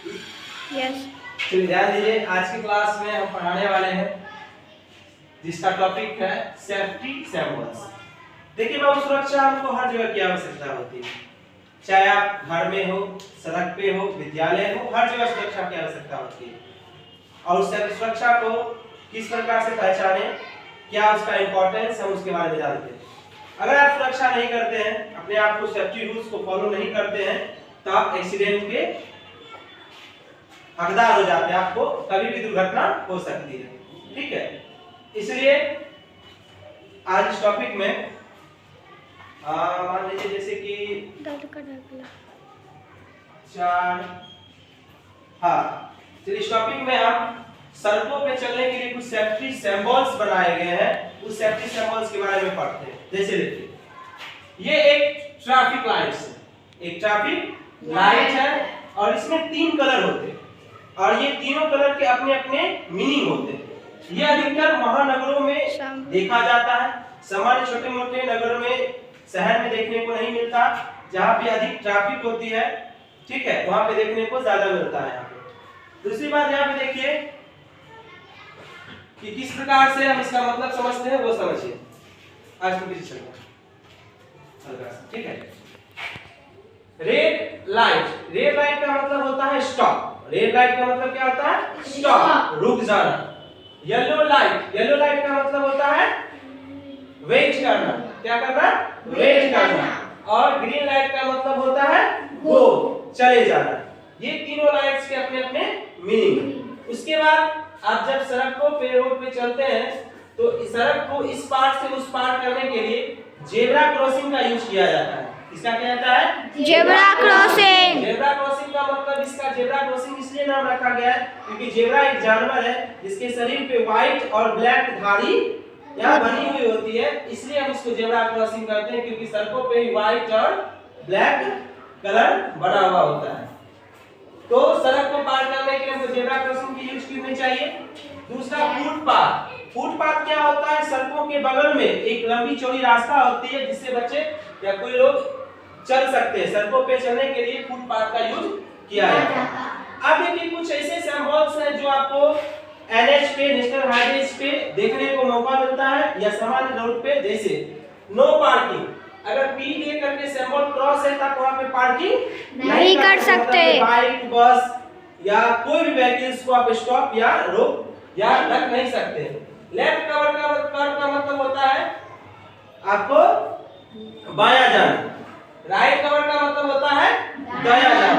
Yes. चलिए ध्यान दीजिए, आज की क्लास में हम पढ़ाने वाले हैं जिसका टॉपिक है सेफ्टी सिंबल्स। देखिए बाबू, सुरक्षा हमको हर जगह की आवश्यकता होती है, चाहे आप घर में हो, सड़क पे हो, विद्यालय हो, हर जगह सुरक्षा की आवश्यकता होती है। और उस सुरक्षा को किस प्रकार से पहचाने, क्या उसका इंपॉर्टेंस, हम उसके बारे में जानते हैं। अगर आप सुरक्षा नहीं करते हैं, अपने आप को सेफ्टी रूल्स को फॉलो नहीं करते हैं, तो आप एक्सीडेंट के हकदार हो जाते हैं, आपको कभी भी दुर्घटना हो सकती है। ठीक है, इसलिए आज इस टॉपिक में मान लीजिए जैसे कि चलिए इस टॉपिक में हम सड़कों पे चलने के लिए कुछ सेफ्टी सिंबल्स बनाए गए हैं, उस सेफ्टी सिंबल्स के बारे में पढ़ते हैं। जैसे देखिए, ये एक ट्रैफिक लाइट्स है, एक ट्रैफिक लाइट है और इसमें 3 कलर होते हैं और ये तीनों कलर के अपने अपने मीनिंग होते हैं। ये अधिकतर महानगरों में देखा जाता है, सामान्य छोटे मोटे नगर में, शहर में देखने को नहीं मिलता। जहाँ पे अधिक ट्रैफिक होती है, ठीक है, वहां पे देखने को ज्यादा मिलता है। यहाँ पे दूसरी बात, यहाँ पे देखिए कि किस प्रकार से हम इसका मतलब समझते हैं, वो समझिए। आज तो पीछे चलना, ठीक है। रेड लाइट का मतलब होता है स्टॉप। रेड लाइट का मतलब क्या होता है? स्टॉप, रुक जाना। येलो लाइट का मतलब होता है वेट करना। क्या करना? वेट करना। और ग्रीन लाइट का मतलब होता है गो, चले जाना। ये तीनों लाइट्स के अपने अपने मीनिंग। उसके बाद आप जब सड़कों पे, रोड पे चलते हैं, तो इस सड़क को इस पार से उस पार करने के लिए जेब्रा क्रॉसिंग का यूज किया जाता है। इसका क्या जाता है? Zebra crossing. जेब्रा क्रॉसिंग का मतलब, इसका जेब्रा क्रॉसिंग इसलिए नाम रखा गया है क्योंकि जेब्रा एक जानवर है जिसके शरीर पे व्हाइट और ब्लैक धारी यहाँ बनी हुई होती है, इसलिए हम इसको जेब्रा क्रॉसिंग करते हैं, क्योंकि सड़कों पे व्हाइट और ब्लैक कलर बना हुआ होता है। तो सड़क को पार करने के लिए हमको जेब्रा क्रॉसिंग की यूज करनी चाहिए। दूसरा, फुटपाथ क्या होता है? सड़कों के बगल में एक लंबी चौड़ी रास्ता होती है जिससे बच्चे या कोई लोग चल सकते हैं। सड़कों पे चलने के लिए फुटपाथ का यूज किया जाता है। अब देखिए, कुछ ऐसे सिंबल्स हैं जो आपको एनएच पे, नेशनल हाईवेज पे देखने को मौका मिलता है या सामान्य रोड पे। जैसे नो पार्किंग, अगर पी दे करके सिंबल क्रॉस है तब वहां पे पार्किंग नहीं कर सकते। बाइक, बस या कोई भी व्हीकल्स को आप स्टॉप या रोक या रख नहीं सकते। लेफ्ट कवर का मतलब होता है आपको बायां जाना। राइट कवर का मतलब होता है दायां जाना।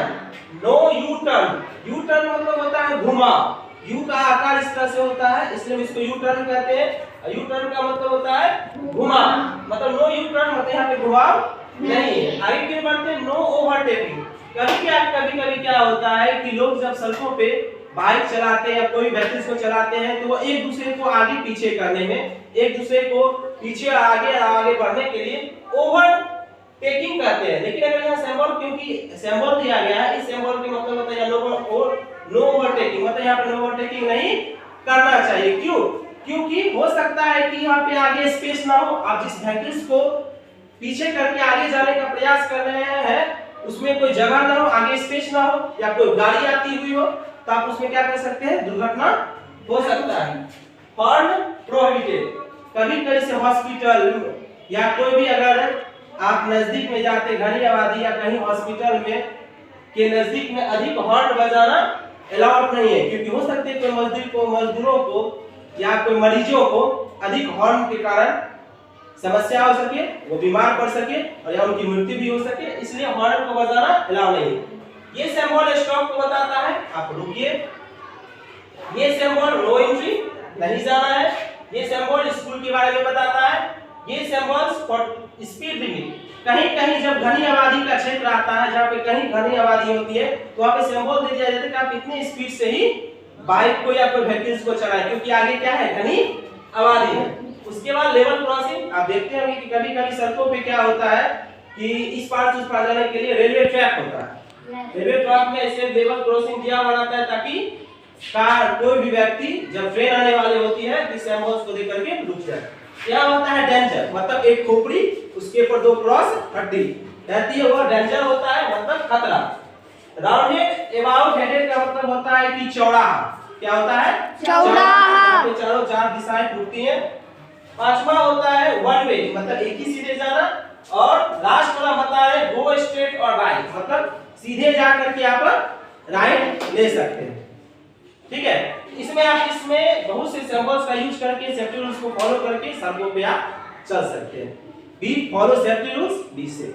नो यू टर्न मतलब होता है घुमाव। यू का आकार इस तरह से होता है, इसलिए हम इसको यू टर्न कहते हैं। यू टर्न का मतलब होता है घुमाव, मतलब नो यू टर्न मतलब यहाँ पे घुमाव नहीं है। आगे फिर बढ़ते हैं, नो ओवरटेकिंग। कभी क्या होता है कि लोग जब सड़कों पे बाइक चलाते हैं या कोई व्हीकल्स को चलाते हैं, तो वो एक दूसरे को आगे पीछे करने में, एक दूसरे को पीछे आगे बढ़ने के लिए ओवरटेकिंग करते हैं। लेकिन अगर यहाँ सिंबल, क्योंकि सिंबल दिया गया है, इस सिंबल के मतलब होता है नो ओवरटेकिंग, मतलब यहाँ पे नो ओवरटेकिंग नहीं करना चाहिए। क्यों? क्योंकि हो सकता है कि यहाँ पे आगे स्पेस ना हो। आप जिस व्हीकल्स को पीछे करके आगे जाने का प्रयास कर रहे हैं उसमें कोई जगह ना हो, आगे स्पेस ना हो, या कोई गाड़ी आती हुई हो, तो आप उसमें क्या कर सकते हैं? दुर्घटना हो सकता है। हॉर्न प्रोहिबिटेड, कभी से हॉस्पिटल या कोई भी अगर आप नजदीक में जाते, घनी आबादी या कहीं हॉस्पिटल में के नजदीक में अधिक हॉर्न बजाना अलाउड नहीं है, क्योंकि हो सकते हैं कोई मजदूरों को या कोई मरीजों को अधिक हॉर्न के कारण समस्या हो सके, वो बीमार पड़ सके और या उनकी मृत्यु भी हो सके, इसलिए हॉर्न को बजाना अलाउ नहीं है। ये सिंबल स्टॉप को बताता है, आप रुकिए। ये सिंबल नो एंट्री, नहीं जाना है। ये सिंबल स्कूल के बारे में बताता है। ये सिंबल्स फॉर स्पीड लिमिट, कहीं जब घनी आबादी का क्षेत्र आता है, जहाँ पे कहीं घनी आबादी होती है, तो वहाँ पे सिंबल दे दिया जाता है कि आप इतनी स्पीड से ही बाइक को या कोई व्हीकल्स को चलाएं, क्योंकि आगे क्या है? घनी आबादी है। उसके बाद लेवल क्रॉसिंग, आप देखते होंगे कि कभी सड़कों पे क्या होता है कि इस पार से उस पार जाने के लिए रेलवे ट्रैक होता है। रेलवे ट्रैक में ऐसे लेवल क्रॉसिंग दिया हुआ रहता है ताकि कार, कोई भी व्यक्ति जब ट्रेन आने वाली होती है तो सिंबल्स को देख करके रुक जाए। क्या होता है? डेंजर, मतलब एक खोपड़ी, उसके ऊपर 2 क्रॉस हड्डी रहती है, वो डेंजर होता है, मतलब खतरा। राउंडेड अबाउट हेडेड का मतलब होता है कि चौड़ाहा। क्या होता है? चौड़ाहा। के चारों चार दिशाएं टूटती हैं। पांचवा होता है वन वे, मतलब एक ही सीधे जाना। और लास्ट वाला होता है गो स्ट्रेट और राइट, मतलब सीधे जा करके आप राइट ले सकते हैं। ठीक है, इसमें आप इसमें बहुत से सिंबल्स का यूज करके सेफ्टी रूल्स को फॉलो करके सड़कों पे आप चल सकते हैं। Be follow safety rules, be से